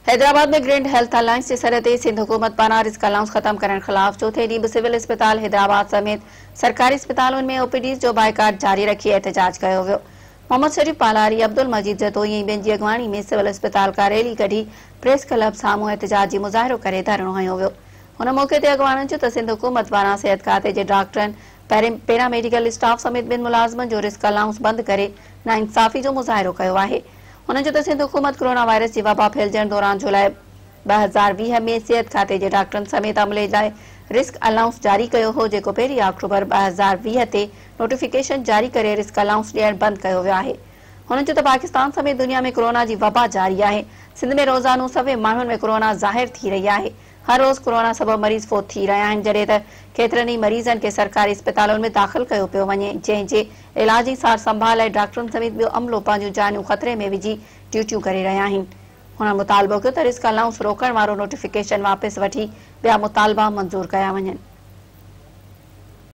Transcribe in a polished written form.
हैदराबाद में grand health alliance के सरते सिंध हुकूमत पारां रिस्क अलाउंस खत्म करण खिलाफ चौथे ॾींहुं बि सिविल अस्पताल हैदराबाद समेत सरकारी अस्पतालों में ओपीडीज़ जो बाइकाट जारी रखी एहतजाज किया वियो। मोहम्मद शरीफ पालारी, अब्दुल मजीद जतोई ॿियनि जी अॻवानी में सिविल अस्पताल खां रैली कढी प्रेस क्लब साम्हूं एहतजाजी मुज़ाहिरो करे धरणो हयो वियो। हुन मौके ते अॻवाननि चयो त सिंध हुकूमत पारां सिहत खाते जे डॉक्टरनि पैरामेडिकल स्टाफ समेत ॿिनि मुलाज़िमनि जो रिस्क अलाउंस बंदि करे नाइंसाफ़ी जो मुज़ाहिरो कयो आहे। हुननि चयो त सिंध हुकूमत कोरोना वायरस जी वबा फैलजण दौरान जुलाई 2020 में सिहत खाते जे डॉक्टरनि समेत अमले लाइ रिस्क अलाउंस जारी कयो हो, जेको 1 अक्टूबर 2020 ते नोटिफिकेशन जारी करे रिस्क अलाउंस ॾियण बंदि कयो वियो आहे। हुननि चयो त पाकिस्तान समेत दुनिया में कोरोना जी वबा जारी आहे। सिंध में रोज़ानो सवे माण्हुनि में कोरोना ज़ाहिर थी रही आहे। हर रोज़ कोरोना सबब मरीज़ फोत थी रहिया आहिनि, जॾहिं त केतिरनि ई मरीज़नि खे सरकारी अस्पतालों में दाख़िल कयो पियो वञे, जंहिं जे इलाज जी सार संभाल लाइ डॉक्टरनि समेत ॿियो अमलो पंहिंजूं जानियूं ख़तरे में विझी ड्यूटियूं करे रहिया आहिनि। हुननि मुतालबो कयो त रिस्क अलाउंस रोकण वारो नोटिफिकेशन वापसि वठी ॿिया मुतालबा मंज़ूर कया वञनि।